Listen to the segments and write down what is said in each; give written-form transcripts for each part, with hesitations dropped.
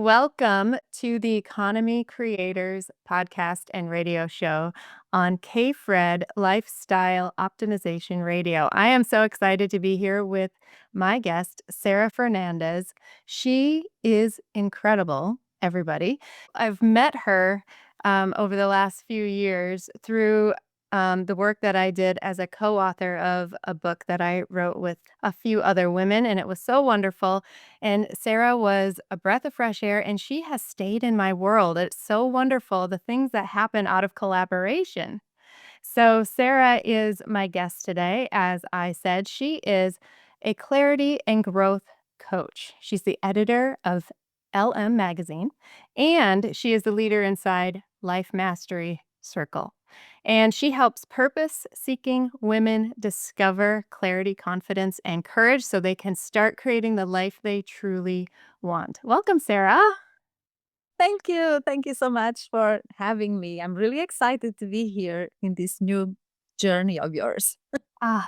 Welcome to the Economy Creators podcast and radio show on KFRED Lifestyle Optimization Radio. I am so excited to be here with my guest, Sara Fernandes. She is incredible, everybody. I've met her over the last few years through the work that I did as a co author of a book that I wrote with a few other women, and it was so wonderful. And Sara was a breath of fresh air, and she has stayed in my world. It's so wonderful, the things that happen out of collaboration. So, Sara is my guest today. As I said, she is a clarity and growth coach. She's the editor of LM Magazine, and she is the leader inside Life Mastery Circle. And she helps purpose seeking women discover clarity, confidence, and courage so they can start creating the life they truly want. Welcome, Sara. Thank you. Thank you so much for having me. I'm really excited to be here in this new journey of yours.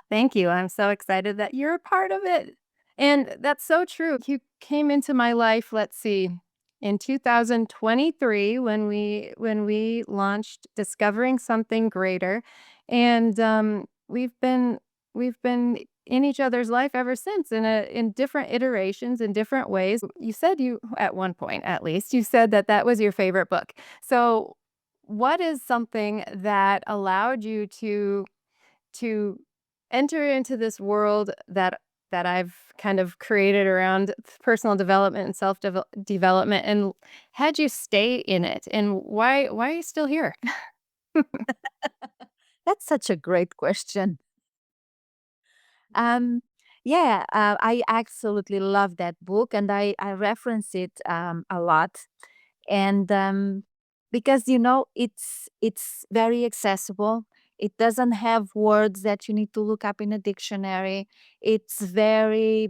Thank you. I'm so excited that you're a part of it. And that's so true. You came into my life, let's see, in 2023 when we launched Discovering Something Greater. And we've been in each other's life ever since in different iterations in different ways. You said you at one point at least you said that that was your favorite book. So what is something that allowed you to enter into this world that I've kind of created around personal development and self-development, and had you stay in it, and why are you still here? That's such a great question. Um, I absolutely love that book, and I reference it a lot. And because it's very accessible. It doesn't have words that you need to look up in a dictionary. It's very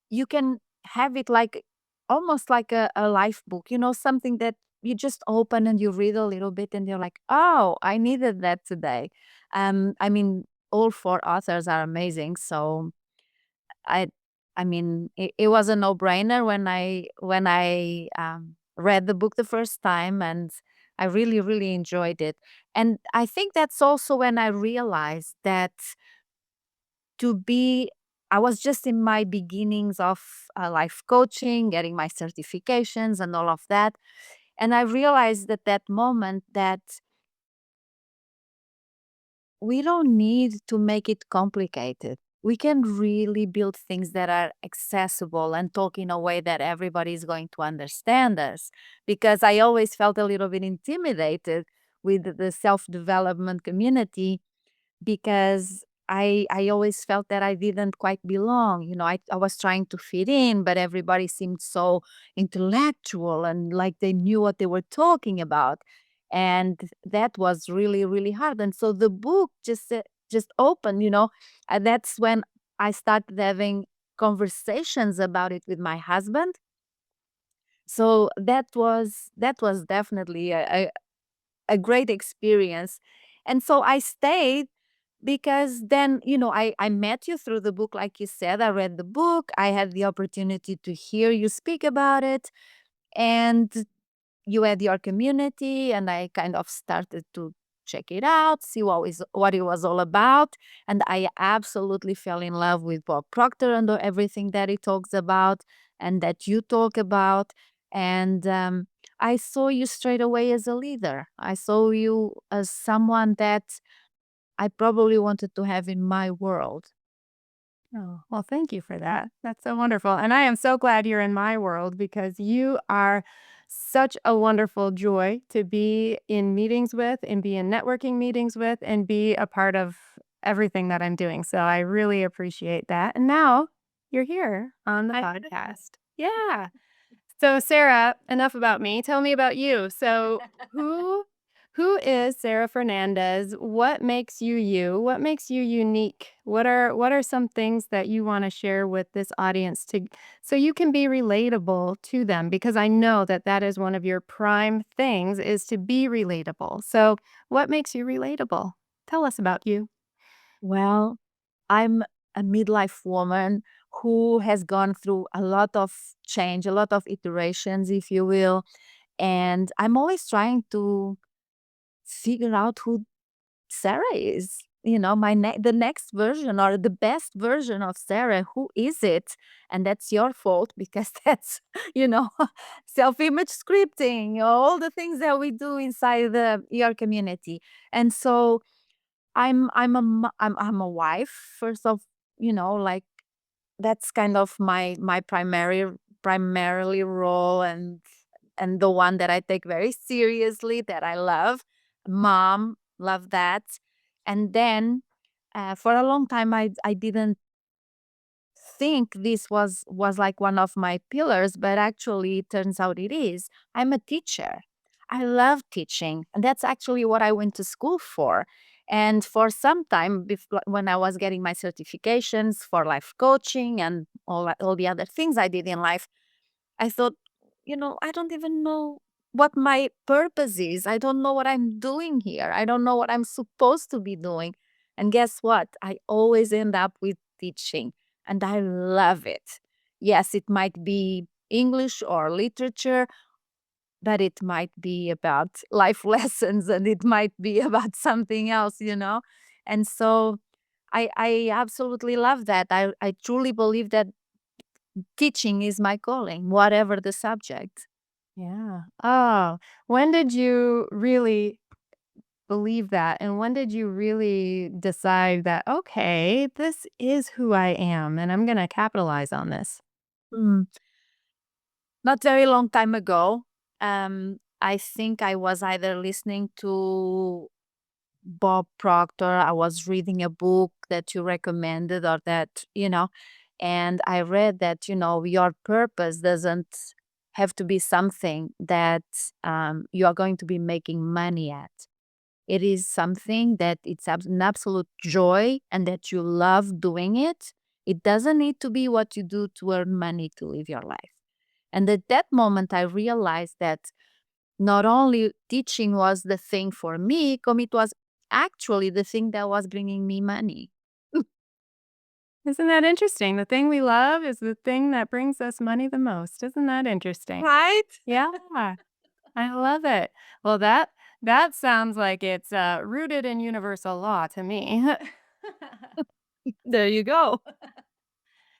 you can have it like almost like a life book, something that you just open and you read a little bit and you're like, oh, I needed that today. I mean, all four authors are amazing. So I I mean, it was a no-brainer when I read the book the first time, and I really, really enjoyed it. And I think that's also when I realized that to be I was just in my beginnings of life coaching, getting my certifications and all of that. And I realized at that moment that we don't need to make it complicated. We can really build things that are accessible and talk in a way that everybody is going to understand us. Because I always felt a little bit intimidated with the self development community because I always felt that I didn't quite belong. I was trying to fit in, but everybody seemed so intellectual and like they knew what they were talking about. And that was really, really hard. And so the book just opened, and that's when I started having conversations about it with my husband. So that was definitely a great experience. And so I stayed because then, I met you through the book, like you said. I read the book, I had the opportunity to hear you speak about it, and you had your community, and I kind of started to check it out, see what it was all about. And I absolutely fell in love with Bob Proctor and everything that he talks about and that you talk about. And I saw you straight away as a leader. I saw you as someone that I probably wanted to have in my world. Oh, well, thank you for that. That's so wonderful. And I am so glad you're in my world because you are such a wonderful joy to be in meetings with and be in networking meetings with and be a part of everything that I'm doing. So I really appreciate that. And now you're here on the I podcast. Yeah. So, Sara, enough about me. Tell me about you. So, who who is Sara Fernandez? What makes you you? What makes you unique? What are some things that you want to share with this audience to so you can be relatable to them, because I know that that is one of your prime things is to be relatable. So, what makes you relatable? Tell us about you. Well, I'm a midlife woman who has gone through a lot of change, a lot of iterations, if you will. And I'm always trying to figure out who Sarah is. The next version or the best version of Sarah. Who is it? And that's your fault because that's you know self-image scripting, all the things that we do inside the your community. And so I'm a wife first of like that's kind of my primarily role, and the one that I take very seriously, that I love. Mom, love that. And then for a long time I didn't think this was like one of my pillars, but actually it turns out it is. I'm a teacher. I love teaching, and that's actually what I went to school for. And for some time when I was getting my certifications for life coaching and all the other things I did in life, I thought, I don't even know what my purpose is. I don't know what I'm doing here. I don't know what I'm supposed to be doing. And guess what? I always end up with teaching, and I love it. Yes, it might be English or literature, but it might be about life lessons, and it might be about something else. And so I absolutely love that. I truly believe that teaching is my calling, whatever the subject. Yeah. Oh, when did you really believe that? And when did you really decide that, okay, this is who I am and I'm going to capitalize on this? Mm, Not very long time ago, I think I was either listening to Bob Proctor, I was reading a book that you recommended, or and I read that, your purpose doesn't have to be something that you are going to be making money at. It is something that it's an absolute joy and that you love doing it. It doesn't need to be what you do to earn money to live your life. And at that moment, I realized that not only teaching was the thing for me, it was actually the thing that was bringing me money. Isn't that interesting? The thing we love is the thing that brings us money the most. Isn't that interesting? Right? Yeah, I love it. Well, that sounds like it's rooted in universal law to me. There you go.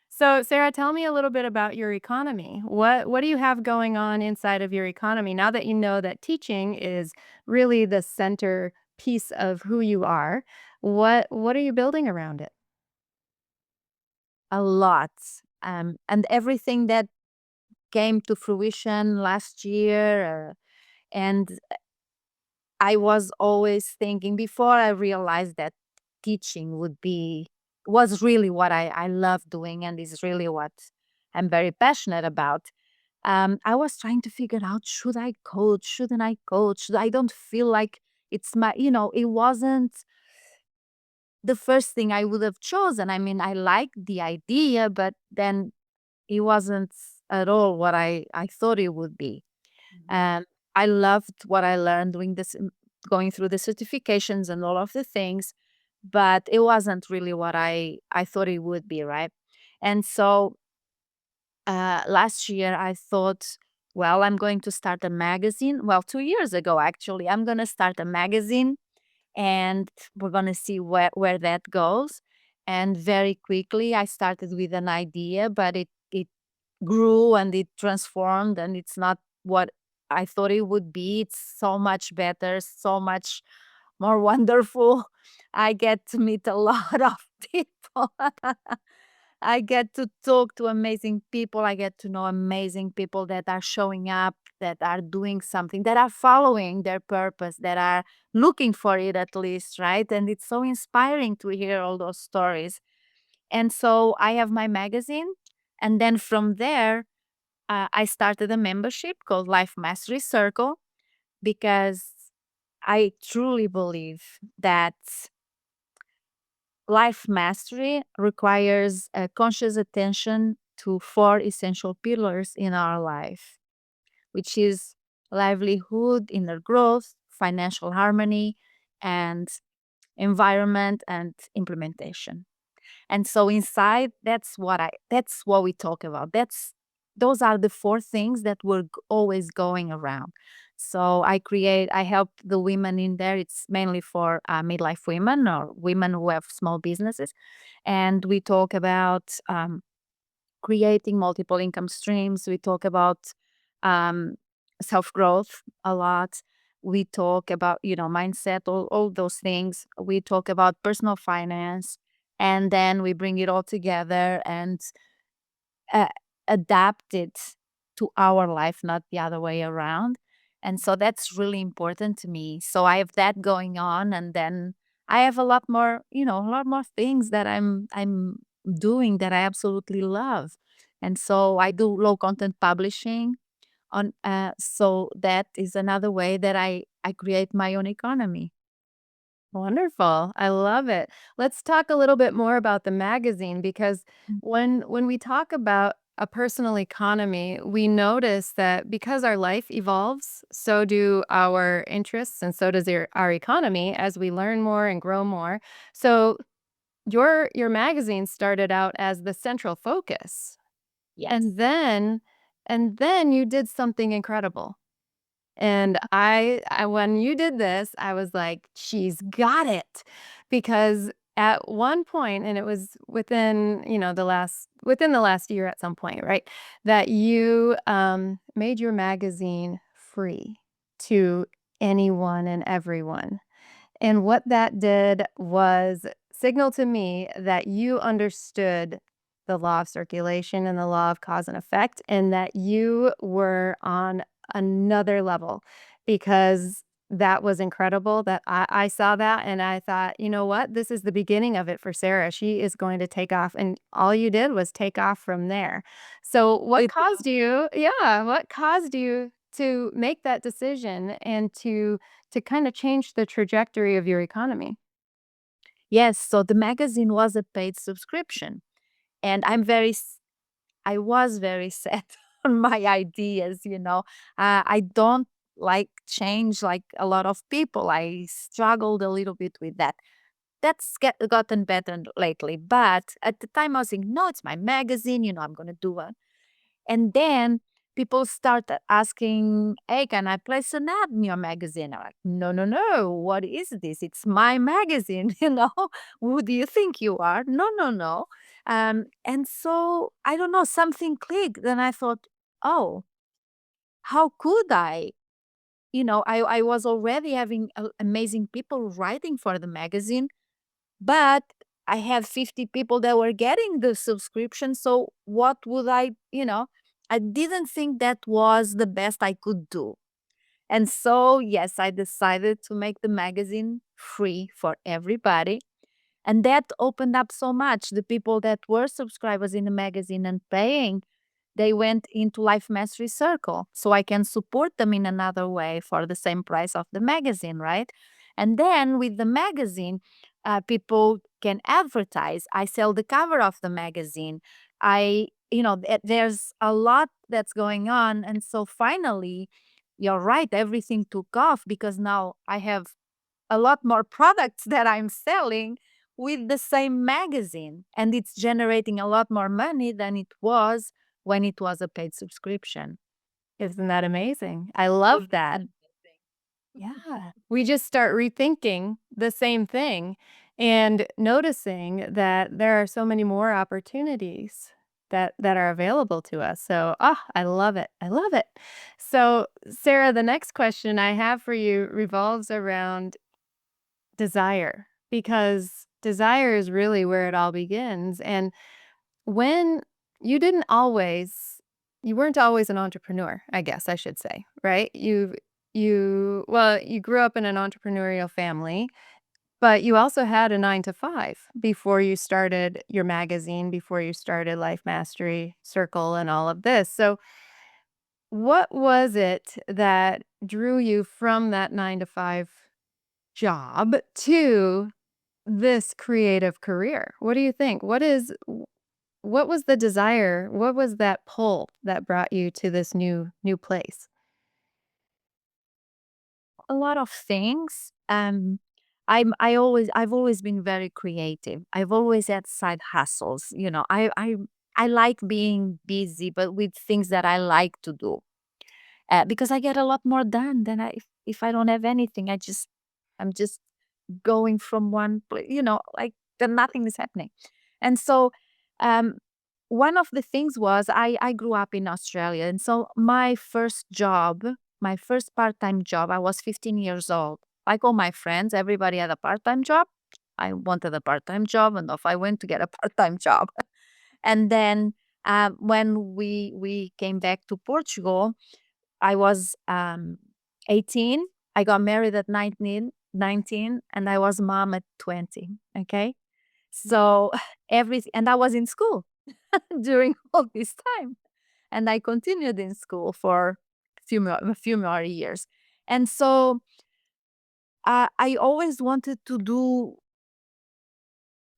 So, Sarah, tell me a little bit about your economy. What do you have going on inside of your economy now that you know that teaching is really the center piece of who you are? What are you building around it? A lot. And everything that came to fruition last year. And I was always thinking before I realized that teaching was really what I love doing and is really what I'm very passionate about. I was trying to figure out, should I coach? Shouldn't I coach? I don't feel like it's it wasn't the first thing I would have chosen. I mean, I liked the idea, but then it wasn't at all what I thought it would be. Mhm. And I loved what I learned doing this, going through the certifications and all of the things, but it wasn't really what I thought it would be, right? And so last year I thought, well, I'm going to start a magazine. Well, 2 years ago, actually, I'm going to start a magazine, and we're going to see where that goes. And very quickly, I started with an idea, but it grew and it transformed, and it's not what I thought it would be. It's so much better, so much more wonderful. I get to meet a lot of people. I get to talk to amazing people. I get to know amazing people that are showing up, that are doing something, that are following their purpose, that are looking for it at least, right? And it's so inspiring to hear all those stories. And so I have my magazine. And then from there, I started a membership called Life Mastery Circle, because I truly believe that life mastery requires a conscious attention to four essential pillars in our life, which is livelihood, inner growth, financial harmony, and environment and implementation. And so inside, that's what we talk about. Those are the four things that were always going around. So I help the women in there. It's mainly for midlife women or women who have small businesses. And we talk about creating multiple income streams. We talk about um, self growth a lot. We talk about, mindset, all those things. We talk about personal finance. And then we bring it all together and uh, adapt it to our life, not the other way around. And so that's really important to me. So I have that going on, and then I have a lot more, a lot more things that I'm doing that I absolutely love. And so I do low content publishing on so that is another way that I create my own economy. Wonderful. I love it. Let's talk a little bit more about the magazine because Mm. when we talk about a personal economy, we notice that because our life evolves, so do our interests and so does our economy as we learn more and grow more. So your magazine started out as the central focus. Yes. And then you did something incredible. And I when you did this, I was like, "She's got it." Because at one point, and it was within, the last year at some point, right? That you, made your magazine free to anyone and everyone. And what that did was signal to me that you understood the law of circulation and the law of cause and effect, and that you were on another level because that was incredible that I saw that and I thought, you know what? This is the beginning of it for Sarah. She is going to take off. And all you did was take off from there. So what caused you to make that decision and to kind of change the trajectory of your economy? Yes, so the magazine was a paid subscription, and I was very set on my ideas. I don't like change like a lot of people. I struggled a little bit with that. Gotten better lately, but at the time I was thinking, no, it's my magazine. I'm going to do it. And then people started asking, hey, can I place an ad in your magazine? I'm like, no, no, no. What is this? It's my magazine. Who do you think you are? No, no, no. And so I don't know, something clicked. And I thought, oh, how could I? I was already having amazing people writing for the magazine, but I had 50 people that were getting the subscription. So what would I didn't think that was the best I could do. And so, yes, I decided to make the magazine free for everybody. And that opened up so much. The people that were subscribers in the magazine and paying, they went into Life Mastery Circle. So I can support them in another way for the same price of the magazine, right? And then with the magazine, people can advertise. I sell the cover of the magazine. There's a lot that's going on. And so finally, you're right, everything took off because now I have a lot more products that I'm selling with the same magazine. And it's generating a lot more money than it was when it was a paid subscription. Isn't that amazing? I love that. Amazing. Yeah. We just start rethinking the same thing and noticing that there are so many more opportunities that are available to us. So, I love it. I love it. So, Sarah, the next question I have for you revolves around desire because desire is really where it all begins. And when you didn't always you weren't always an entrepreneur, I guess I should say, right? You grew up in an entrepreneurial family, but you also had a 9 to 5 before you started your magazine, before you started Life Mastery Circle and all of this. So, what was it that drew you from that 9 to 5 job to this creative career? What do you think? What was the desire? What was that pull that brought you to this new place? A lot of things. I've always been very creative. I've always had side hustles. I like being busy, but with things that I like to do, because I get a lot more done than if I don't have anything. I'm just going from one place, like then nothing is happening. And so, um, one of the things was I grew up in Australia, and so my first part time job, I was 15 years old. Like all my friends, everybody had a part time job. I wanted a part time job, and off I went to get a part time job. And then, when we came back to Portugal, I was 18. I got married at 19, and I was mom at 20. Okay. So everything, and I was in school during all this time. And I continued in school for a few more years. And so I always wanted to do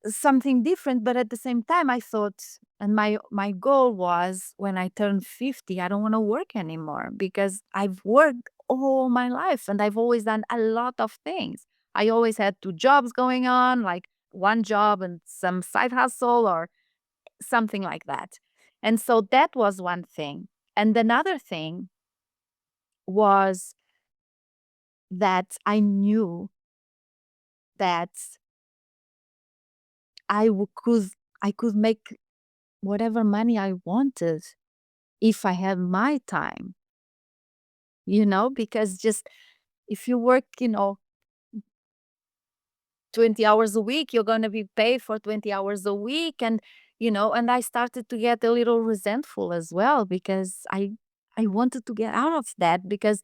something different, but at the same time I thought, and my goal was, when I turn 50, I don't want to work anymore, because I've worked all my life and I've always done a lot of things. I always had two jobs going on, like one job and some side hustle or something like that. And so that was one thing. And another thing was that I knew that I w- could I could make whatever money I wanted if I had my time, because just if you work, 20 hours a week, you're going to be paid for 20 hours a week. And I started to get a little resentful as well, because I wanted to get out of that, because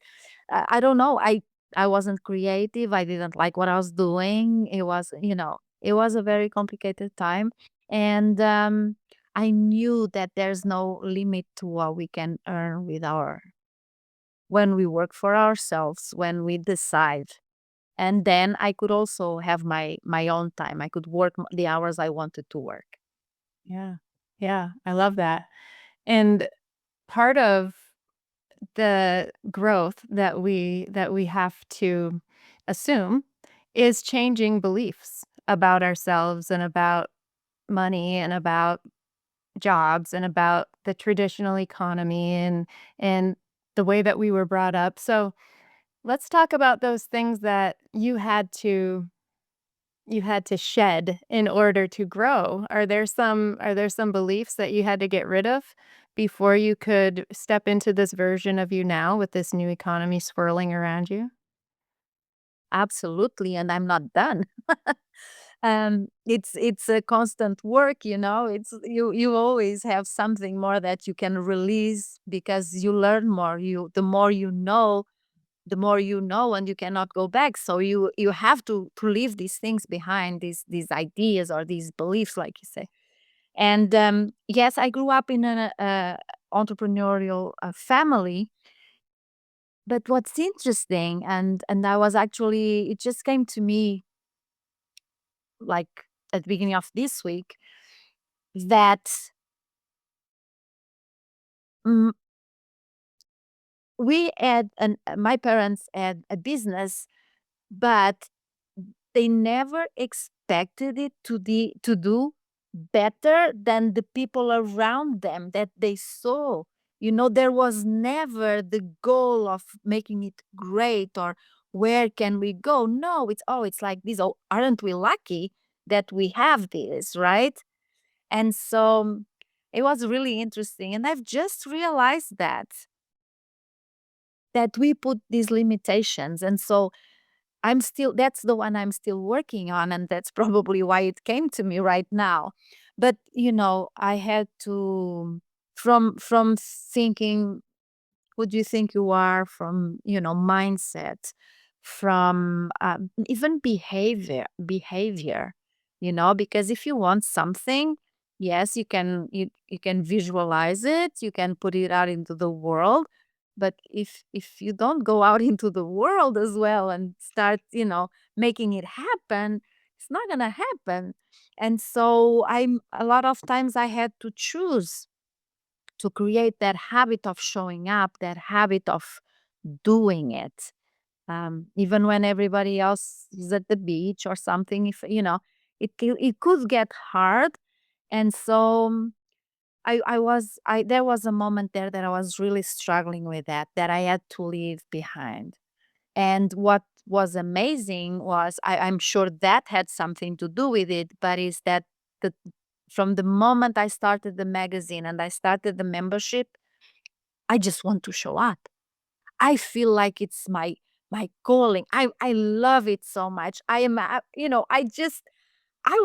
I don't know, I wasn't creative. I didn't like what I was doing. It was a very complicated time. And I knew that there's no limit to what we can earn when we work for ourselves, when we decide. And then I could also have my own time. I could work the hours I wanted to work. Yeah. Yeah, I love that. And part of the growth that we have to assume is changing beliefs about ourselves and about money and about jobs and about the traditional economy and the way that we were brought up. So let's talk about those things that you had to shed in order to grow. Are there some beliefs that you had to get rid of before you could step into this version of you now with this new economy swirling around you? Absolutely, and I'm not done. It's a constant work, It's you always have something more that you can release, because you learn more. The more you know, and you cannot go back. So you have to leave these things behind, these ideas or these beliefs, like you say. And yes, I grew up in an entrepreneurial family. But what's interesting, and I was actually, it just came to me like at the beginning of this week, that mm, my parents had a business, but they never expected it to do better than the people around them that they saw. There was never the goal of making it great, or where can we go. No, it's like this. Oh, aren't we lucky that we have this, right? And so it was really interesting. And I've just realized that we put these limitations. And so that's the one I'm still working on. And that's probably why it came to me right now. But, I had to, from thinking, who do you think you are, from, mindset, from even behavior, because if you want something, yes, you can visualize it, you can put it out into the world. But if you don't go out into the world as well and start, making it happen, it's not gonna happen. And so a lot of times I had to choose to create that habit of showing up, that habit of doing it. Even when everybody else is at the beach or something, if it could get hard. And so I there was a moment there that I was really struggling with that I had to leave behind. And what was amazing was, I'm sure that had something to do with it, but is that the from the moment I started the magazine and I started the membership, I just want to show up. I feel like it's my calling. I love it so much. I am, I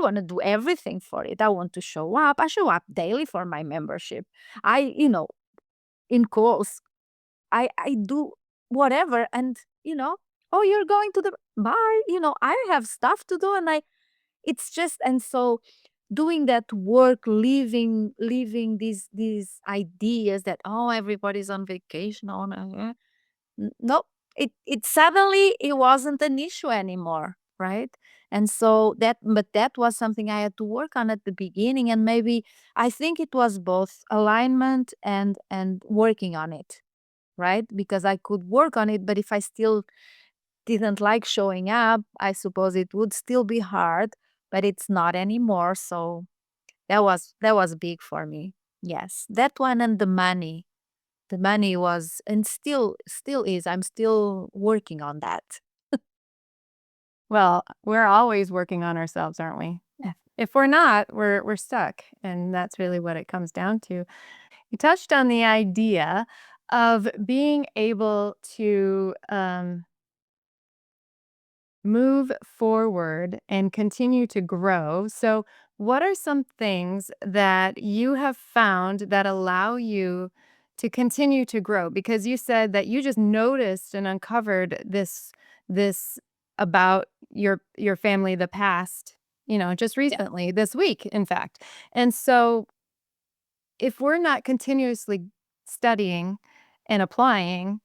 want to do everything for it. I want to show up. I show up daily for my membership. In calls, I do whatever, and oh, you're going to the bye. I have stuff to do, and it's just, and so doing that work, leaving these ideas that, oh, everybody's on vacation on no, it suddenly it wasn't an issue anymore, right? And so that was something I had to work on at the beginning, and maybe I think it was both alignment and working on it, right? Because I could work on it, but if I still didn't like showing up, I suppose it would still be hard, but it's not anymore. So that was big for me. Yes, that one, and the money. The money was, and still is. I'm still working on that. Well, we're always working on ourselves, aren't we? Yeah. If we're not, we're stuck, and that's really what it comes down to. You touched on the idea of being able to, move forward and continue to grow. So, what are some things that you have found that allow you to continue to grow? Because you said that you just noticed and uncovered this about your family, the past, just Yeah. recently, this week, in fact. And so, if we're not continuously studying and applying,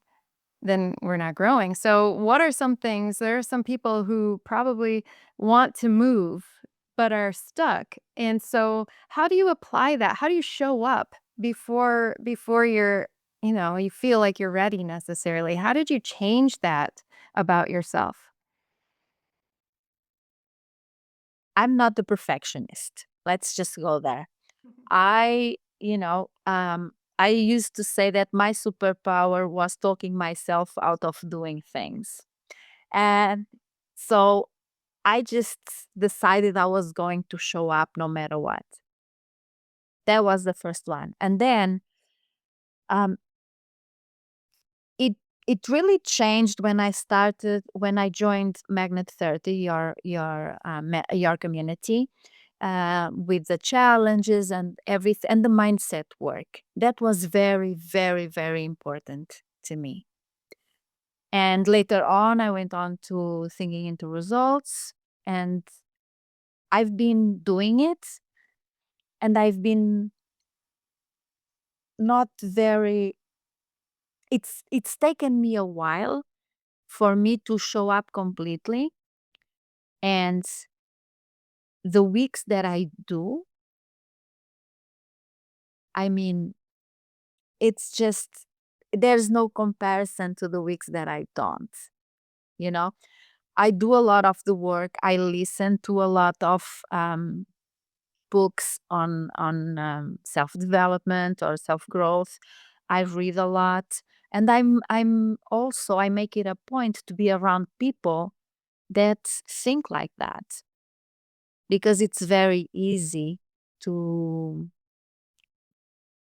then we're not growing. So, what are some things? There are some people who probably want to move but are stuck. And so, how do you apply that? How do you show up before you feel like you're ready necessarily? How did you change that about yourself? I'm not the perfectionist. Let's just go there. I used to say that my superpower was talking myself out of doing things. And so I just decided I was going to show up no matter what. That was the first one. And then um, it it really changed when I joined Magnet 30, your community, with the challenges and everything, and the mindset work. That was very, very, very important to me. And later on, I went on to thinking into results, and I've been doing it, and I've been not very. It's taken me a while for me to show up completely, and the weeks that I do, I mean, it's just there's no comparison to the weeks that I don't. You know, I do a lot of the work. I listen to a lot of books on self development or self growth. I read a lot, and I'm also, I make it a point to be around people that think like that, because it's very easy to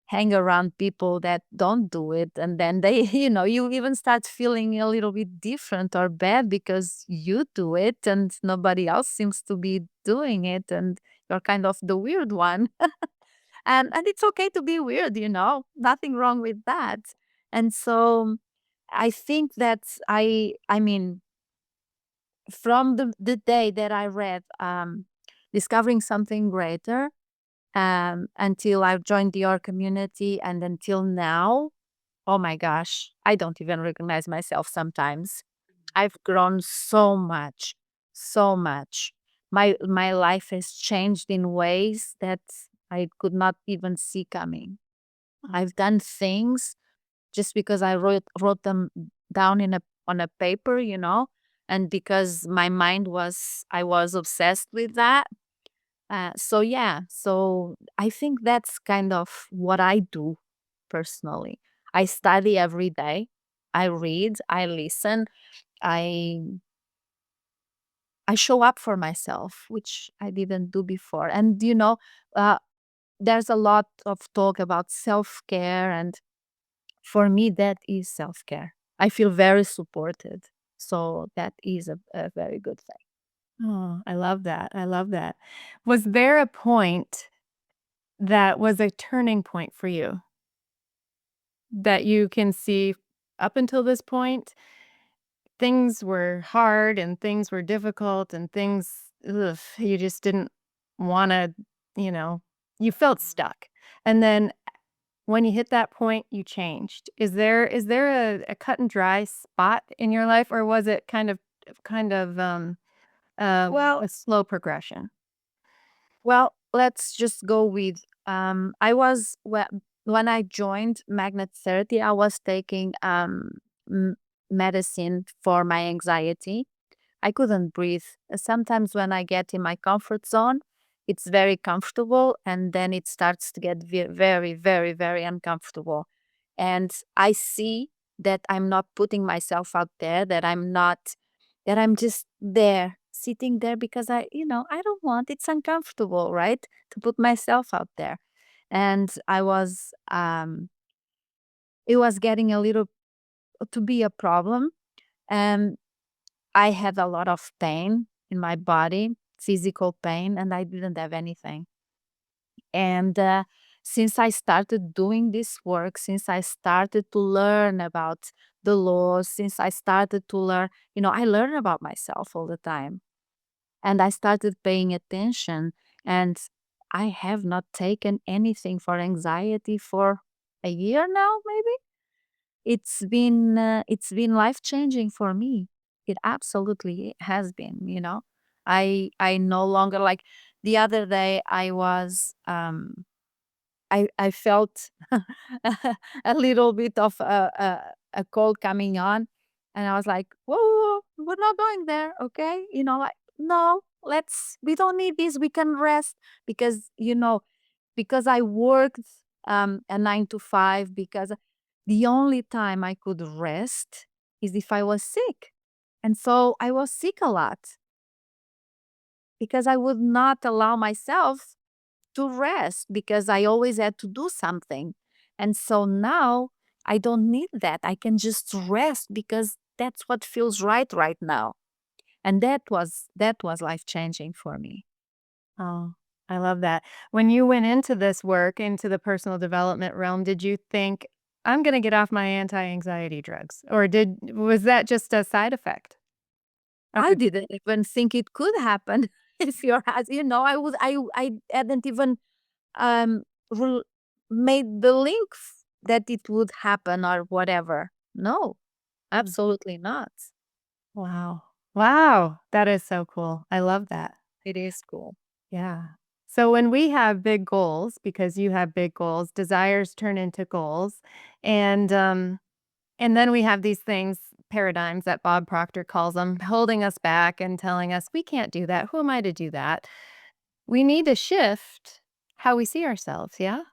hang around people that don't do it, and then they you even start feeling a little bit different or bad because you do it and nobody else seems to be doing it, and you're kind of the weird one. And it's okay to be weird, nothing wrong with that. And so I think that I mean, from the day that I read Discovering Something Greater, until I've joined your community, and until now, oh my gosh, I don't even recognize myself sometimes. I've grown so much, so much. My life has changed in ways that I could not even see coming. I've done things just because I wrote them down in a on a paper, and because my mind I was obsessed with that. So yeah, so I think that's kind of what I do personally. I study every day. I read, I listen, I I show up for myself, which I didn't do before. And uh, there's a lot of talk about self-care, and for me that is self-care. I feel very supported. So that is a very good thing. Oh, I love that. I love that. Was there a point that was a turning point for you that you can see up until this point? Things were hard and things were difficult and things, ugh, you just didn't wanna, you know, you felt stuck. And then when you hit that point, you changed. Is there a cut and dry spot in your life, or was it Well, a slow progression? let's just go with when I joined magnet therapy, I was taking m- medicine for my anxiety. I couldn't breathe. Sometimes when I get in my comfort zone, it's very comfortable, and then it starts to get very, very, very uncomfortable. And I see that I'm not putting myself out there, that I'm just there, sitting there because I don't want, it's uncomfortable, right? To put myself out there. And it was getting a little to be a problem. And I had a lot of pain in my body, physical pain, and I didn't have anything. And since I started doing this work, since I started to learn about the laws, since I started to learn, I learn about myself all the time. And I started paying attention. And I have not taken anything for anxiety for a year now, maybe. It's been life changing for me. It absolutely has been, I no longer, like, the other day I was I felt a little bit of a cold coming on, and I was like, whoa, whoa, whoa, we're not going there, okay? Like, no, we don't need this, we can rest. Because because I worked a 9 to 5, because the only time I could rest is if I was sick. And so I was sick a lot because I would not allow myself to rest, because I always had to do something. And so now I don't need that. I can just rest because that's what feels right now. And that was life changing for me. Oh, I love that. When you went into this work, into the personal development realm, did you think, "I'm gonna get off my anti-anxiety drugs," or was that just a side effect of I the didn't even think it could happen. If you're as I hadn't even um rel made the link that it would happen or whatever. No, Mm. absolutely not. Wow. Wow, that is so cool. I love that. It is cool. Yeah. So when we have big goals, because you have big goals, desires turn into goals, and, um and then we have these things, paradigms that Bob Proctor calls them, holding us back and telling us, "We can't do that. Who am I to do that?" We need to shift how we see ourselves, yeah?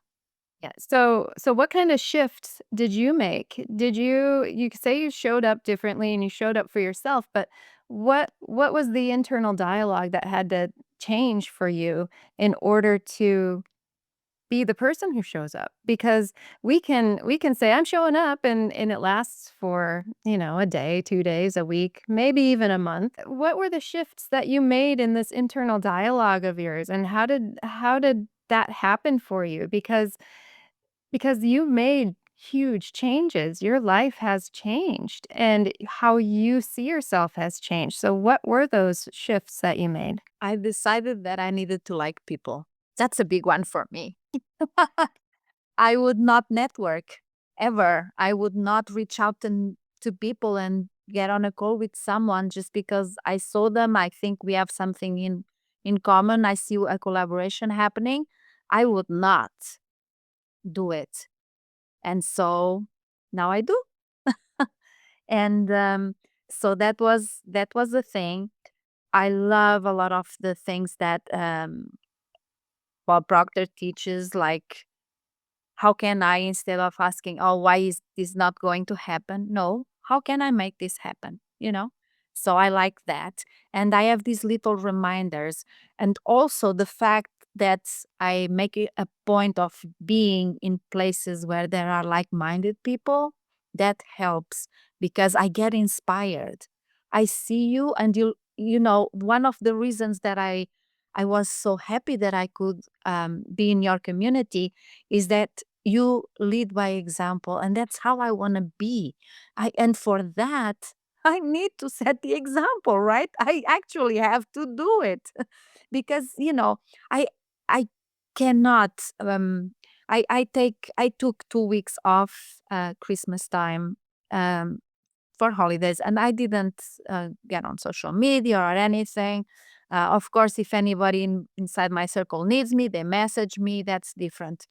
Yes. So what kind of shifts did you make? You say you showed up differently and you showed up for yourself, but what was the internal dialogue that had to change for you in order to be the person who shows up? Because we can say I'm showing up, and it lasts for, a day, 2 days, a week, maybe even a month. What were the shifts that you made in this internal dialogue of yours, and how did that happen for you? Because you made huge changes. Your life has changed, and how you see yourself has changed. So what were those shifts that you made? I decided that I needed to like people. That's a big one for me. I would not network ever. I would not reach out to people and get on a call with someone just because I saw them. I think we have something in common. I see a collaboration happening. I would not do it. And so now I do. And so that was the thing. I love a lot of the things that Bob Proctor teaches, like how can I, instead of asking, oh, why is this not going to happen? No, how can I make this happen? So I like that. And I have these little reminders. And also the fact that I make it a point of being in places where there are like minded people, that helps because I get inspired. I see you, and one of the reasons that I was so happy that I could be in your community is that you lead by example, and that's how I want to be. And for that, I need to set the example, right? I actually have to do it because I cannot. I took 2 weeks off Christmas time um for holidays, and I didn't get on social media or anything. Of course, if anybody inside my circle needs me, they message me. That's different.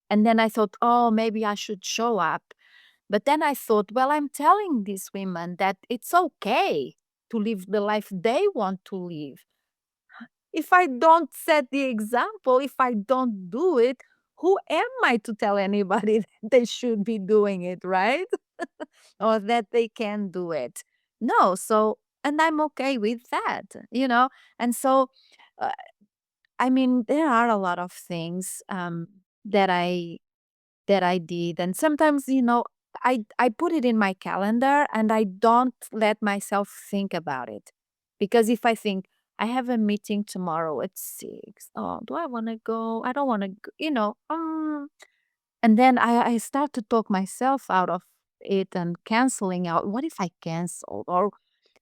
And then I thought, oh, maybe I should show up. But then I thought, well, I'm telling these women that it's okay to live the life they want to live. If I don't set the example, if I don't do it, who am I to tell anybody that they should be doing it, right? Or that they can do it? No. So, and I'm okay with that. And so, uh, I mean, there are a lot of things that I did. And sometimes, I put it in my calendar and I don't let myself think about it. Because if I think I have a meeting tomorrow at 6, oh, do I want to go? I don't want to and then I start to talk myself out of it and canceling out. What if I canceled? Or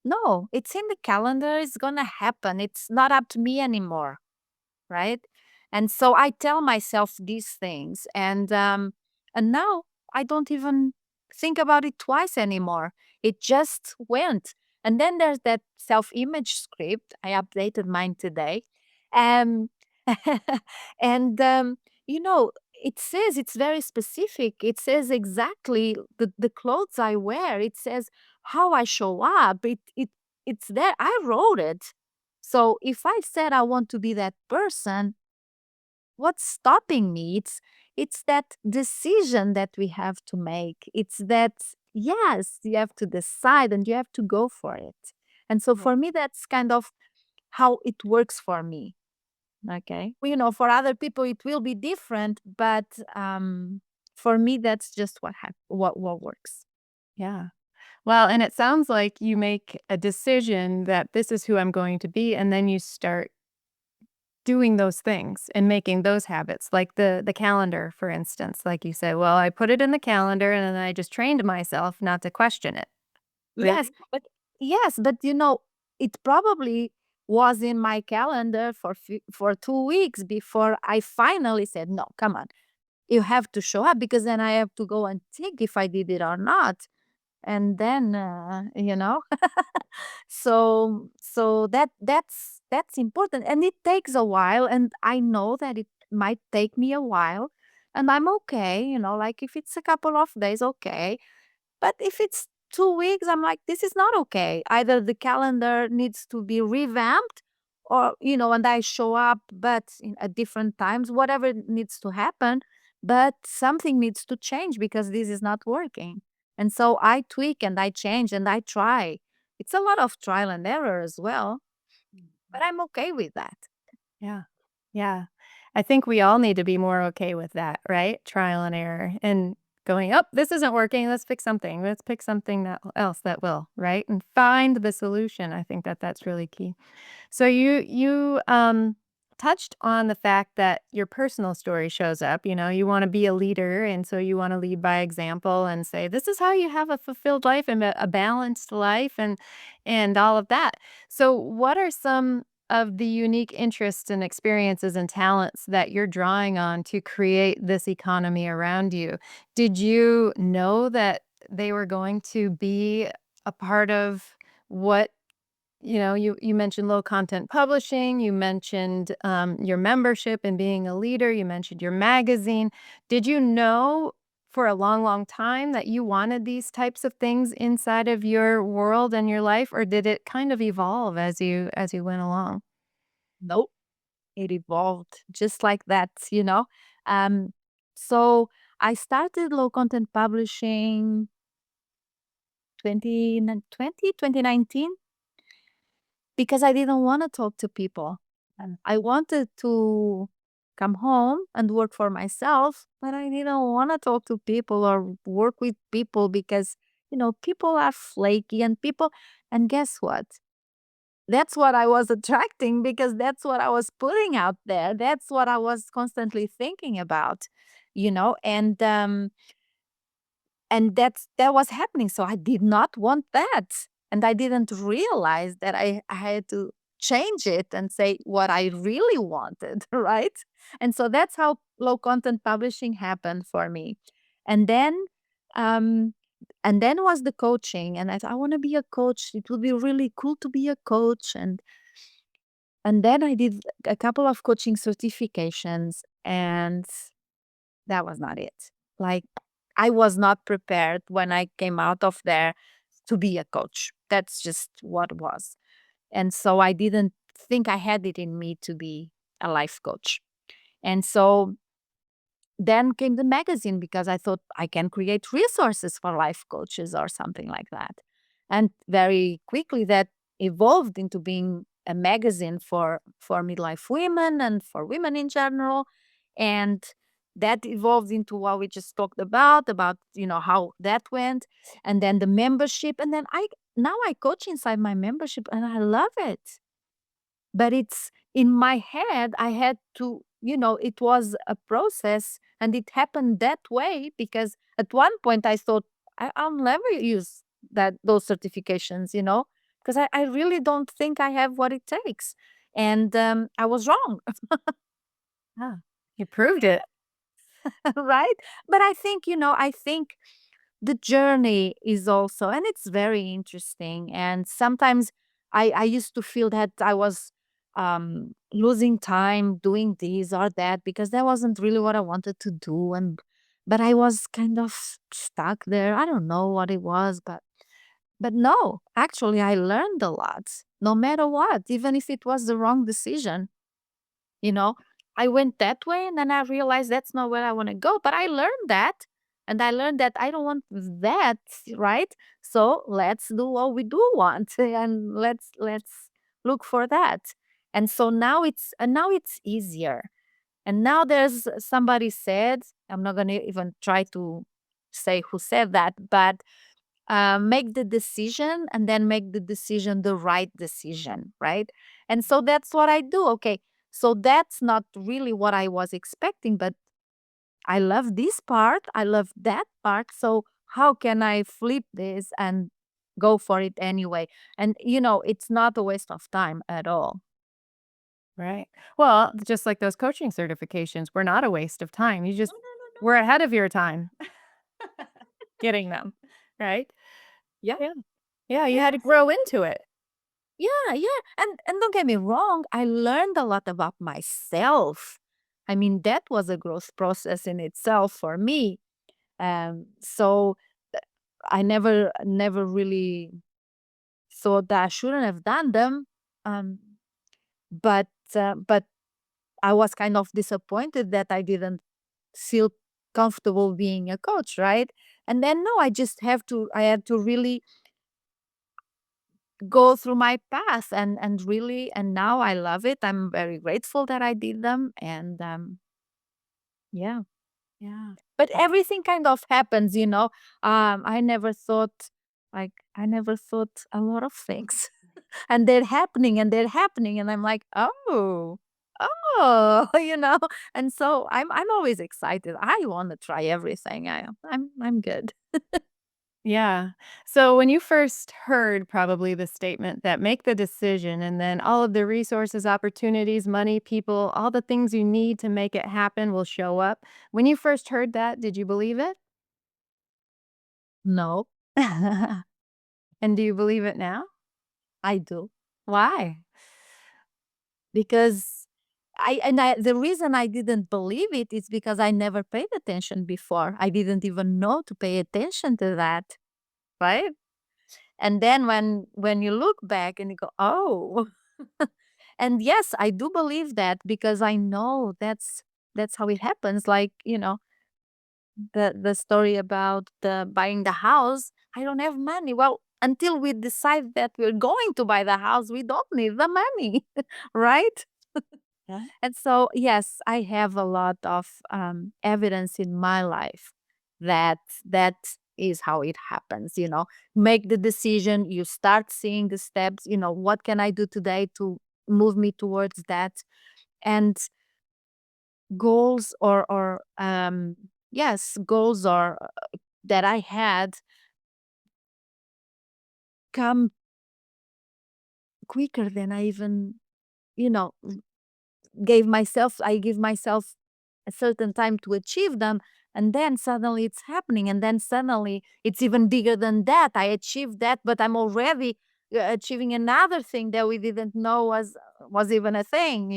no, it's in the calendar, it's gonna happen. It's not up to me anymore, right? And so I tell myself these things, and now I don't even think about it twice anymore. It just went. And then there's that self-image script. I updated mine today. Um and it says, it's very specific. It says exactly the clothes I wear. It says how I show up. It's there. I wrote it. So if I said I want to be that person, what's stopping me? It's that decision that we have to make. It's that, yes, you have to decide and you have to go for it. And so Right. for me, that's kind of how it works for me. Okay. Well, for other people it will be different, but for me that's just what works. Yeah. Well, and it sounds like you make a decision that this is who I'm going to be, and then you start doing those things and making those habits, like the calendar, for instance. Like you said, well, I put it in the calendar and then I just trained myself not to question it. Yes, Really? but it probably was in my calendar for 2 weeks before I finally said, "No, come on, you have to show up," because then I have to go and think if I did it or not, and then so that's important, and it takes a while, and I know that it might take me a while, and I'm okay. Like if it's a couple of days, okay, but if it's 2 weeks, I'm like, this is not okay. Either the calendar needs to be revamped, or, and I show up, but at different times, whatever needs to happen, but something needs to change because this is not working. And so I tweak and I change and I try. It's a lot of trial and error as well, but I'm okay with that. Yeah. Yeah. I think we all need to be more okay with that, right? Trial and error and going, "Oh, this isn't working. Let's fix something. Let's pick something that else that will," right? And find the solution. I think that that's really key. So you touched on the fact that your personal story shows up. You want to be a leader, and so you want to lead by example and say, "This is how you have a fulfilled life and a balanced life," and all of that. So, what are some of the unique interests and experiences and talents that you're drawing on to create this economy around you? Did you know that they were going to be a part of what you mentioned low content publishing, you mentioned, your membership and being a leader, you mentioned your magazine. Did you know for a long, long time that you wanted these types of things inside of your world and your life, or did it kind of evolve as you went along? Nope, it evolved just like that, you know? Um, so I started low content publishing 2019 because I didn't want to talk to people. I wanted to come home and work for myself, but I didn't want to talk to people or work with people because, people are flaky and guess what? That's what I was attracting because that's what I was putting out there. That's what I was constantly thinking about, you know, and um and that was happening, so I did not want that, and I didn't realize that I had to change it and say what I really wanted, right? And so that's how low content publishing happened for me. And then, um and then was the coaching, and I thought, "I wanna be a coach, it would be really cool to be a coach," and then I did a couple of coaching certifications, and that was not it. Like, I was not prepared when I came out of there to be a coach. That's just what it was. And so I didn't think I had it in me to be a life coach. And so then came the magazine because I thought I can create resources for life coaches or something like that. And very quickly that evolved into being a magazine for midlife women and for women in general. And that evolved into what we just talked about, how that went. And then the membership. And then I coach inside my membership and I love it. But it's in my head, I had to, it was a process and it happened that way because at one point I thought I'll never use those certifications, because I really don't think I have what it takes. And I was wrong. Ah, you proved it. Right? But I think the journey is also, and it's very interesting. And sometimes I used to feel that I was losing time doing this or that because that wasn't really what I wanted to do. But I was kind of stuck there. I don't know what it was, but no, actually I learned a lot, no matter what, even if it was the wrong decision. You know, I went that way and then I realized that's not where I want to go. But I learned that. And I learned that I don't want that, right? So let's do what we do want and let's look for that. And so now it's easier. And now there's somebody said, I'm not gonna even try to say who said that, but make the decision and then make the decision the right decision, right? And so that's what I do. Okay, so that's not really what I was expecting, but I love this part, I love that part. So how can I flip this and go for it anyway? And it's not a waste of time at all. Right. Well, just like those coaching certifications were not a waste of time. You No, just no, no, no. were ahead of your time getting them, right? Yeah. Yeah. Yeah, you Yeah, had to grow absolutely. into it. Yeah, yeah. And don't get me wrong, I learned a lot about myself. I mean, that was a growth process in itself for me. So I never really thought that I shouldn't have done them. Um, but I was kind of disappointed that I didn't feel comfortable being a coach, right? And then no, I had to really go through my path and now I love it. I'm very grateful that I did them and yeah. Yeah. But everything kind of happens, you know. I never thought a lot of things. And they're happening and I'm like, "Oh. Oh," And so I'm always excited. I want to try everything. I'm good. Yeah. So when you first heard probably the statement that make the decision and then all of the resources, opportunities, money, people, all the things you need to make it happen will show up. When you first heard that, did you believe it? No, And do you believe it now? I do Why? because the reason I didn't believe it is because I never paid attention before. I didn't even know to pay attention to that, right? And then when you look back and you go, oh, and yes, I do believe that because I know that's how it happens. Like, the story about the buying the house. I don't have money. Well, until we decide that we're going to buy the house, we don't need the money, right? Yeah. And so, yes, I have a lot of evidence in my life that that is how it happens. Make the decision, you start seeing the steps. What can I do today to move me towards that? And goals or yes, goals or that I had come quicker than I even, you know, I give myself a certain time to achieve them. And then suddenly it's happening. And then suddenly it's even bigger than that. I achieved that, but I'm already achieving another thing that we didn't know was even a thing.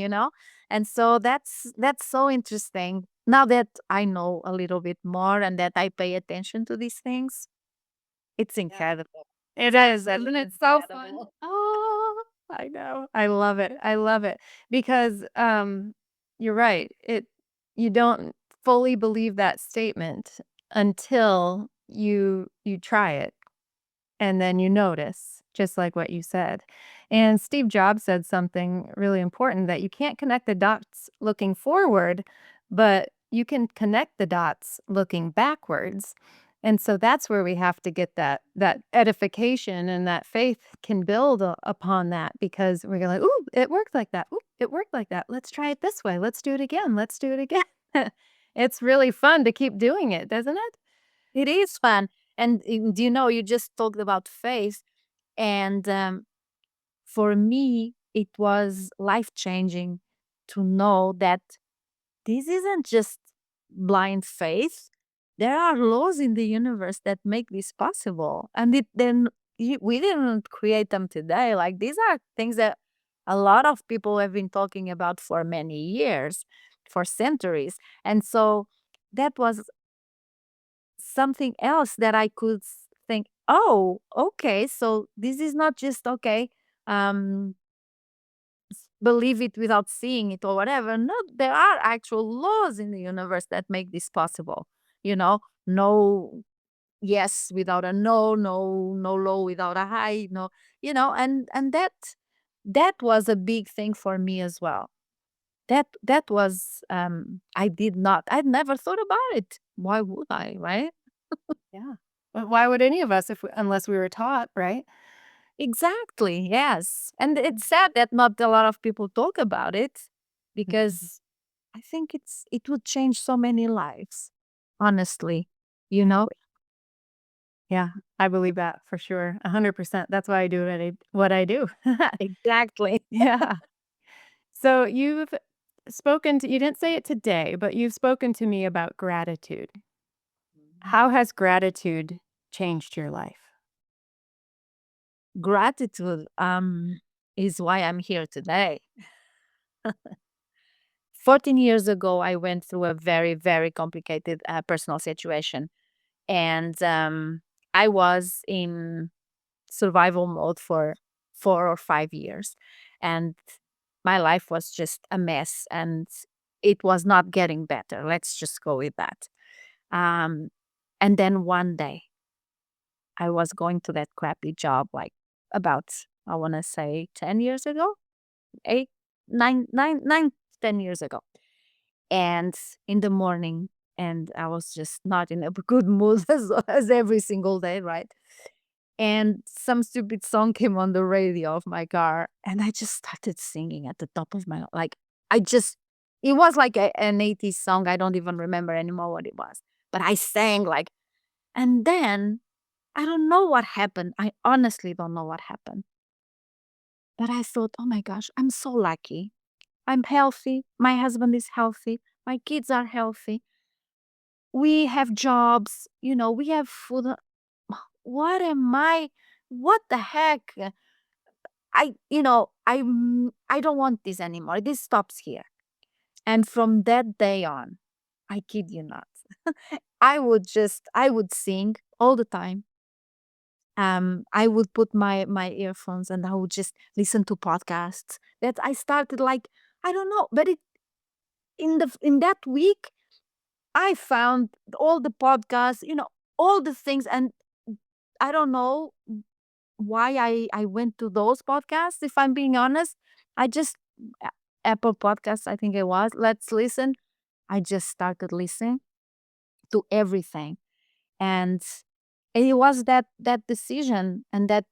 And so that's so interesting. Now that I know a little bit more and that I pay attention to these things, it's incredible. It is, isn't it so fun? Oh, I know. I love it. I love it because you're right. You don't fully believe that statement until you try it. And then you notice, just like what you said. And Steve Jobs said something really important, that you can't connect the dots looking forward, but you can connect the dots looking backwards. And so that's where we have to get that edification, and that faith can build upon that, because we're like, "Ooh, it worked like that. Ooh, it worked like that. Let's try it this way. Let's do it again. Let's do it again." It's really fun to keep doing it, doesn't it? It is fun. And do you just talked about faith. And for me, it was life changing to know that this isn't just blind faith. There are laws in the universe that make this possible. And we didn't create them today. Like, these are things that a lot of people have been talking about for many years, for centuries. And so that was something else that I could think, oh, okay, so this is not just okay, um, believe it without seeing it or whatever. No, there are actual laws in the universe that make this possible. No yes without a no, no low without a high, no, and that was a big thing for me as well. That was I'd never thought about it. Why would I, right? Yeah. But why would any of us, unless we were taught, right? Exactly, yes. And it's sad that not a lot of people talk about it Mhm. because I think it would change so many lives, honestly, you know? Yeah, I believe that for sure. 100%. That's why I do what I do. Exactly. Yeah. So you didn't say it today, but you've spoken to me about gratitude. How has gratitude changed your life? Gratitude is why I'm here today. 14 years ago, I went through a very, very complicated personal situation. And I was in survival mode for 4 or 5 years. And my life was just a mess and it was not getting better. Let's just go with that. Um, and then one day I was going to that crappy job, like about, I want to say 10 years ago, 8, 10 years ago. And in the morning, and I was just not in a good mood as every single day, right? And some stupid song came on the radio of my car, and I just started singing at the top of my like I just it was like an 80s song. I don't even remember anymore what it was, but I sang like. And then I don't know what happened. I honestly don't know what happened, but I thought, oh my gosh, I'm so lucky. I'm healthy, my husband is healthy, my kids are healthy, we have jobs, we have food. What am I? What the heck? I don't want this anymore. This stops here. And from that day on, I kid you not, I would sing all the time. I would put my earphones and I would just listen to podcasts. That I started like, I don't know, but it in that week I found all the podcasts, all the things, and I don't know why I went to those podcasts. If I'm being honest, I just A- Apple Podcasts, I think it was. Let's listen. I just started listening to everything, and it was that decision and that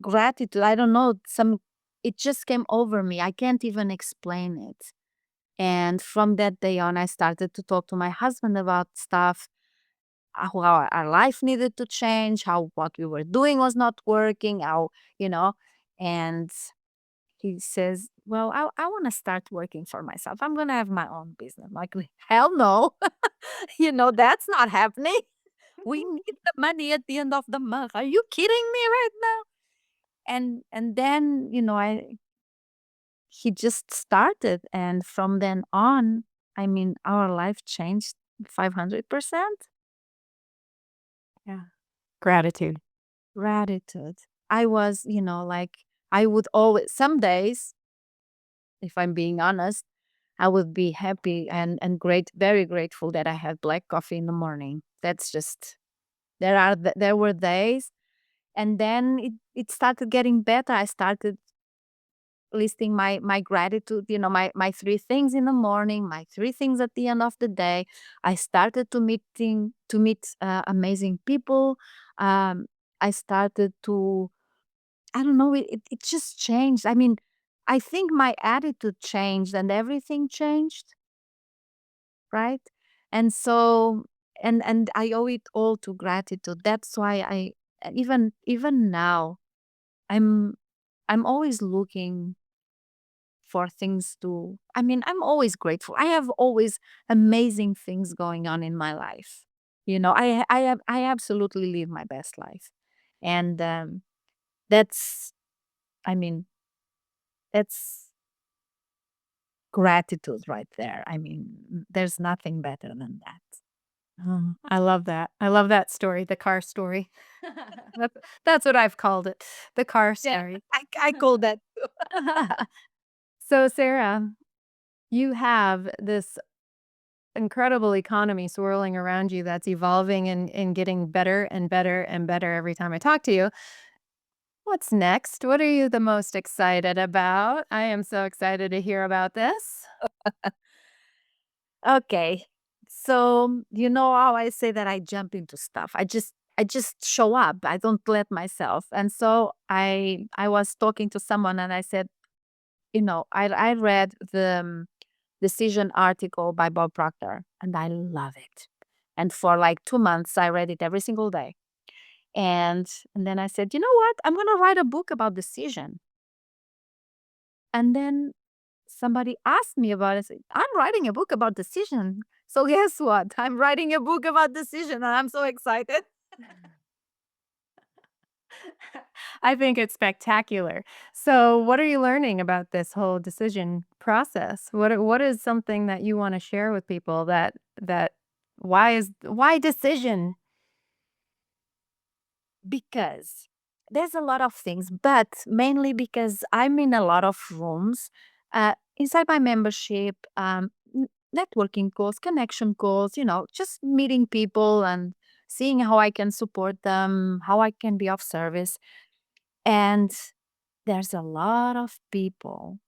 gratitude. I don't know, some it just came over me. I can't even explain it. And from that day on, I started to talk to my husband about stuff, how our life needed to change, how what we were doing was not working, you know, and he says, well, I want to start working for myself. I'm going to have my own business. Like, hell no. That's not happening. We need the money at the end of the month. Are you kidding me right now? And then, he just started, and from then on, I mean, our life changed 500%. Yeah. Gratitude. Gratitude. I was, like, I would always, some days, if I'm being honest, I would be happy and very grateful that I had black coffee in the morning. That's just, there were days, and then it started getting better. I started listing my gratitude, my three things in the morning, my three things at the end of the day. I started to meet amazing people. I started to, I don't know, it just changed. I mean, I think my attitude changed and everything changed, right? And so, and I owe it all to gratitude. That's why even now, I'm I'm always looking for things to, I mean, I'm always grateful. I have always amazing things going on in my life. I absolutely live my best life. And that's, I mean, that's gratitude right there. I mean, there's nothing better than that. Oh, I love that. I love that story, the car story. That's that's what I've called it, the car Yeah, story. I call that. So, Sarah, you have this incredible economy swirling around you that's evolving and getting better and better and better every time I talk to you. What's next? What are you the most excited about? I am so excited to hear about this. Okay. So, you know how I say that I jump into stuff. I just show up. I don't let myself. And so I was talking to someone and I said, I read the Decision article by Bob Proctor and I love it. And for like 2 months I read it every single day. And then I said, you know what? I'm gonna write a book about decision. And then somebody asked me about it. I said, I'm writing a book about decision. So guess what? I'm writing a book about decision and I'm so excited. I think it's spectacular. So, what are you learning about this whole decision process? What is something that you want to share with people that why decision? Because there's a lot of things, but mainly because I'm in a lot of rooms inside my membership, networking calls, connection calls, just meeting people and seeing how I can support them, how I can be of service. And there's a lot of people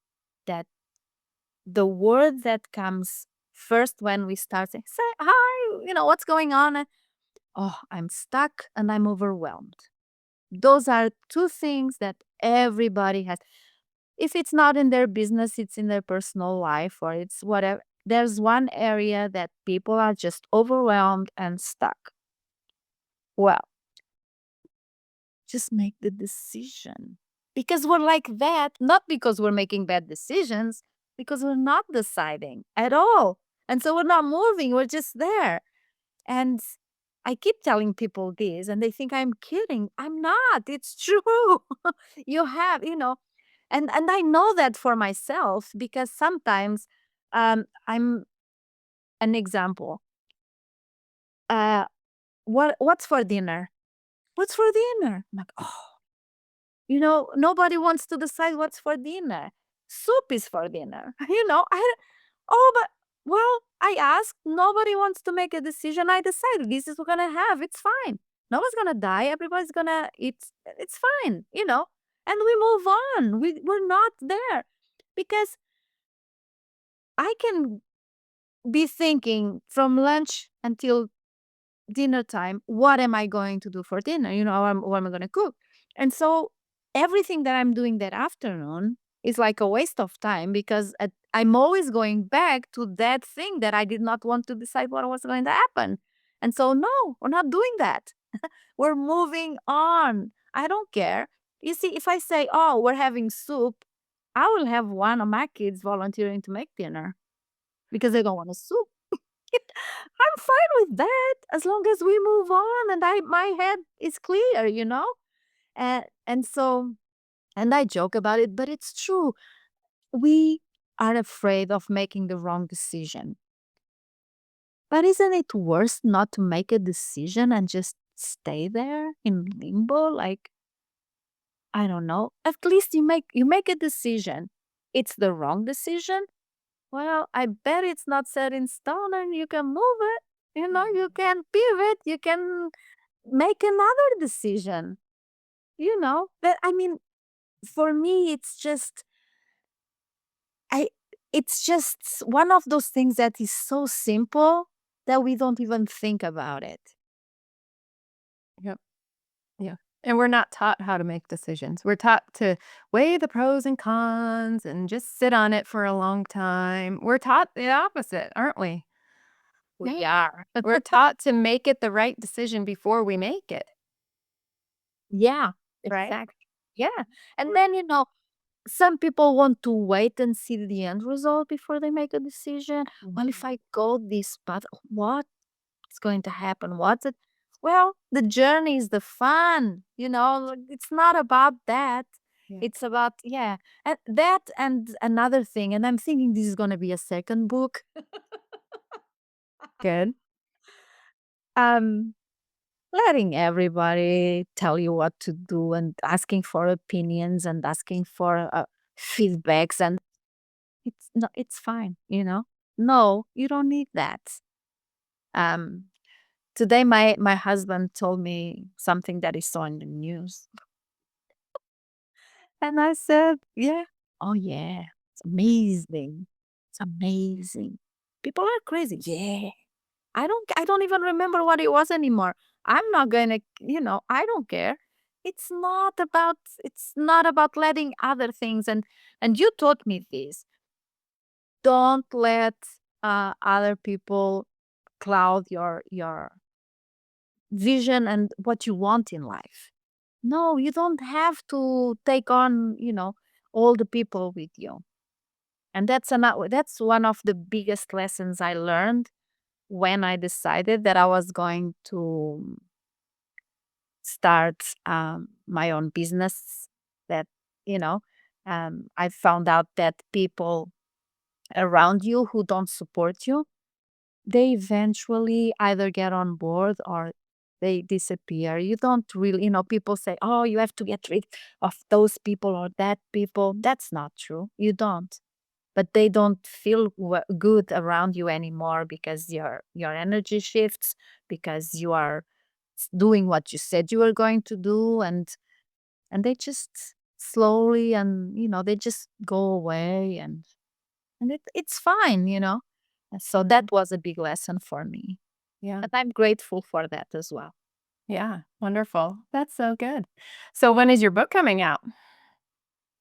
that the word that comes first when we start saying, say, hi, what's going on? Oh, I'm stuck and I'm overwhelmed. Those are two things that everybody has. If it's not in their business, it's in their personal life or it's whatever. There's one area that people are just overwhelmed and stuck. Well, just make the decision. Because we're like that, not because we're making bad decisions, because we're not deciding at all. And so we're not moving, we're just there. And I keep telling people this and they think I'm kidding. I'm not. It's true. You have, and I know that for myself because sometimes I'm an example. Uh, what's for dinner? What's for dinner? I'm like, oh, nobody wants to decide what's for dinner. Soup is for dinner. Oh, but well, I asked. Nobody wants to make a decision. I decided this is what we're gonna have. It's fine. No one's gonna die. Everybody's gonna eat. It's fine. And we move on. We're not there because I can be thinking from lunch until dinner time, what am I going to do for dinner? What am I going to cook? And so everything that I'm doing that afternoon is like a waste of time because I'm always going back to that thing that I did not want to decide what was going to happen. And so, no, we're not doing that. We're moving on. I don't care. You see, if I say, oh, we're having soup, I will have one of my kids volunteering to make dinner because they don't want a soup. I'm fine with that as long as we move on and my head is clear. And so and I joke about it, but it's true. We are afraid of making the wrong decision. But isn't it worse not to make a decision and just stay there in limbo? Like, I don't know. At least you make a decision. It's the wrong decision. Well, I bet it's not set in stone and you can move it. You can pivot, you can make another decision. That I mean, for me, I it's just one of those things that is so simple that we don't even think about it. Yep. Yeah. And we're not taught how to make decisions. We're taught to weigh the pros and cons and just sit on it for a long time. We're taught the opposite, aren't we? We Yeah. are. We're taught to make it the right decision before we make it, Yeah, right? exactly. Yeah. And then, some people want to wait and see the end result before they make a decision. Well, if Mhm. I go this path, what's going to happen? What's it? Well, the journey is the fun. Like, it's not about that. Yeah. It's about, yeah. And that and another thing, and I'm thinking this is going to be a second book. Good. Um, Letting everybody tell you what to do and asking for opinions and asking for feedbacks, and it's no, it's fine. No, you don't need that. Um, Today my husband told me something that he saw in the news, and I said, "Yeah, oh yeah, it's amazing, it's amazing. People are crazy. Yeah, I don't even remember what it was anymore. I'm not gonna, I don't care. It's not about letting other things, and you taught me this. Don't let other people cloud your vision and what you want in life. No, you don't have to take on all the people with you. And that's one of the biggest lessons I learned when I decided that I was going to start my own business. That you know I found out that people around you who don't support you, they eventually either get on board or they disappear. You don't really, people say, oh, you have to get rid of those people or that people. That's not true. You don't. But they don't feel good around you anymore because your energy shifts, because you are doing what you said you were going to do, and they just slowly, and they just go away, and it's fine. And so that was a big lesson for me. Yeah. And I'm grateful for that as well. Yeah. Wonderful. That's so good. So when is your book coming out?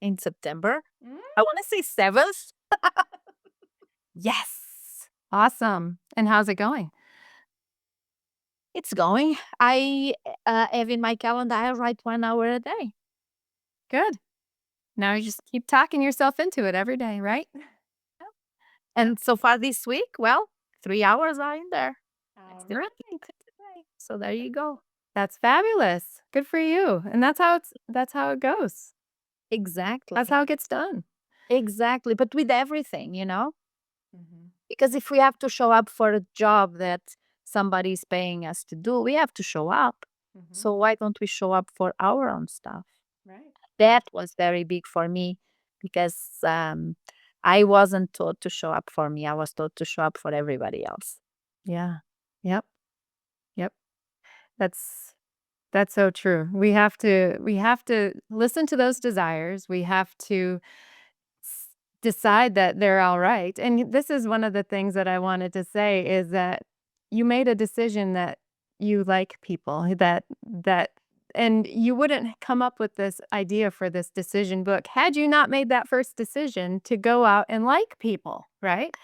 In September, Mm. I want to say 7th. Yes. Awesome. And how's it going? It's going. I have in my calendar, I write 1 hour a day. Good. Now you just keep talking yourself into it every day, right? And so far this week, well, 3 hours are in there. I All still right. have to do it today. So there you go. That's fabulous. Good for you. And that's how it goes. That's Exactly. how it gets done. Exactly. But with everything. Mhm. Because if we have to show up for a job that somebody is paying us to do, we have to show up. Mhm. So why don't we show up for our own stuff? Right. That was very big for me because I wasn't taught to show up for me. I was taught to show up for everybody else. Yeah. Yep. Yep. That's that's so true. We have to listen to those desires. We have to s decide that they're alright, and this is one of the things that I wanted to say is that you made a decision that you like people, that and you wouldn't come up with this idea for this decision book had you not made that first decision to go out and like people, right?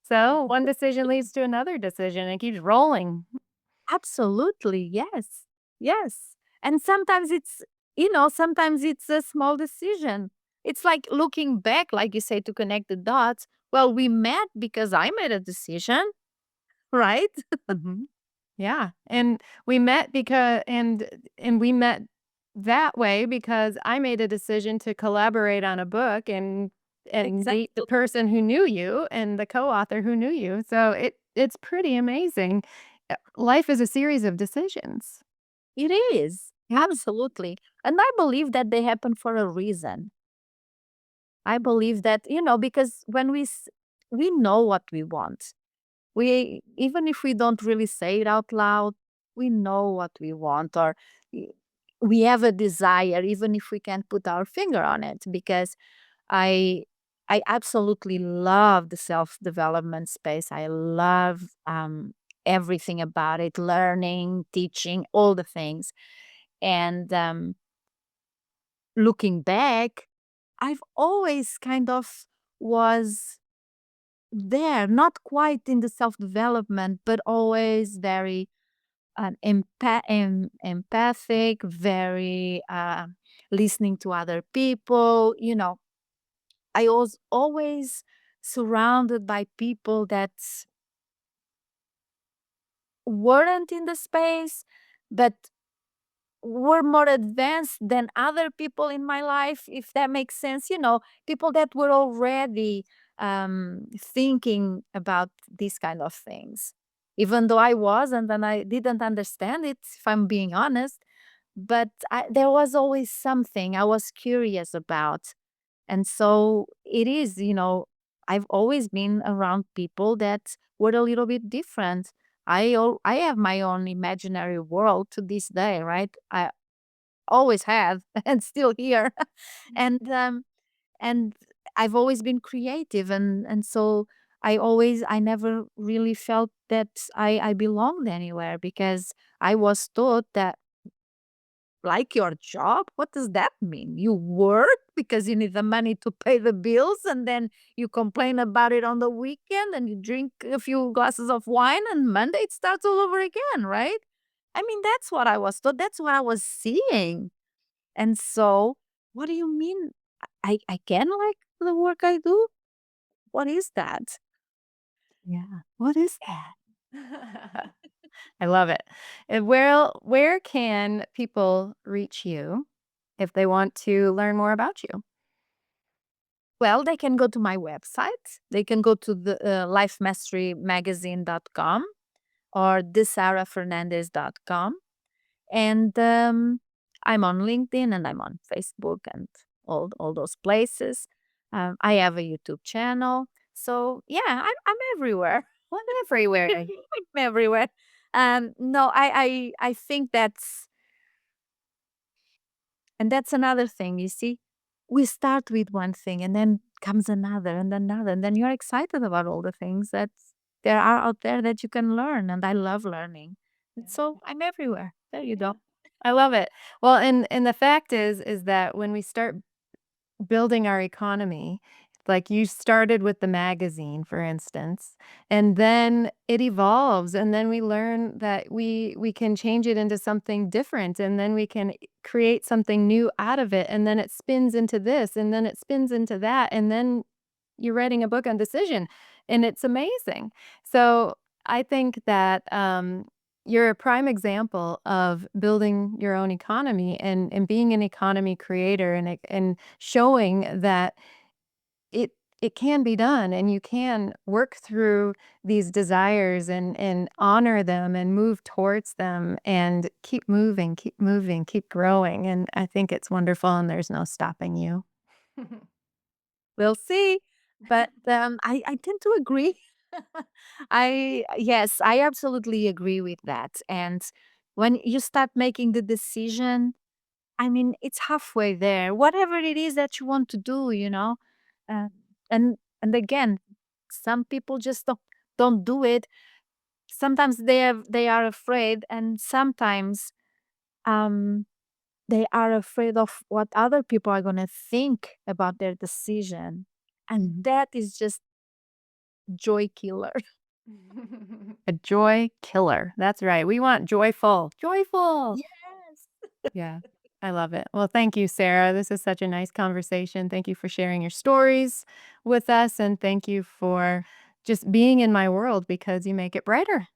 So, one decision leads to another decision, and it keeps rolling. Absolutely. Yes. Yes. And sometimes it's a small decision. It's like looking back, like you say, to connect the dots. Well, we met because I made a decision, right? Mhm. Yeah, and we met that way because I made a decision to collaborate on a book and meet the Exactly. person who knew you and the co-author who knew you, so it's pretty amazing. Life is a series of decisions. It is. Absolutely. And I believe that they happen for a reason. I believe that, because we know what we want. We even if we don't really say it out loud, we know what we want, or y- we have a desire even if we can't put our finger on it, because I I absolutely love the self-development space. I love everything about it, learning, teaching, all the things. And looking back, I've always kind of was there, not quite in the self development, but always very empathic, very listening to other people. I was always surrounded by people that weren't in the space, but were more advanced than other people in my life, if that makes sense. People that were already thinking about these kind of things, even though I wasn't and I didn't understand it, if I'm being honest. But there was always something I was curious about. And so it is, I've always been around people that were a little bit different. I have my own imaginary world to this day, right? I always have and still here. and and I've always been creative, and so I never really felt that I belonged anywhere, because I was taught that, like, your job, what does that mean? You work because you need the money to pay the bills, and then you complain about it on the weekend, and you drink a few glasses of wine, and Monday it starts all over again, right? I mean, that's what I was taught. That's what I was seeing. And so, what do you mean I can like the work I do? What is that? Yeah. What is that? I love it. And where can people reach you if they want to learn more about you? Well, they can go to my website. They can go to the lifemasterymagazine.com or thesarafernandez.com. And I'm on LinkedIn and I'm on Facebook and all those places. I have a YouTube channel. So yeah, I'm everywhere. Well, everywhere. I'm everywhere. No, I think that's another thing. You see, we start with one thing and then comes another and another, and then you're excited about all the things that there are out there that you can learn. And I love learning. And Yeah. so I'm everywhere. There you Yeah. go. I love it. Well, and the fact is that when we start building our economy, like you started with the magazine, for instance, and then it evolves, and then we learn that we can change it into something different, and then we can create something new out of it, and then it spins into this, and then it spins into that, and then you're writing a book on decision, and it's amazing. So I think that you're a prime example of building your own economy and being an economy creator and showing that it it can be done, and you can work through these desires and honor them and move towards them and keep moving, keep growing, and I think it's wonderful, and there's no stopping you. We'll see. But I tend to agree. Yes, I absolutely agree with that. And when you start making the decision, I mean, it's halfway there. Whatever it is that you want to do, uh, and again, some people just don't do it. Sometimes they are afraid, and sometimes um they are afraid of what other people are gonna think about their decision, and that is just joy killer. A joy killer. That's right. We want joyful. Joyful. Yes. Yeah. I love it. Well, thank you, Sarah. This is such a nice conversation. Thank you for sharing your stories with us. And thank you for just being in my world because you make it brighter.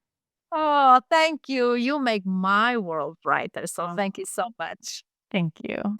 Oh, thank you. You make my world brighter. So thank you so much. Thank you.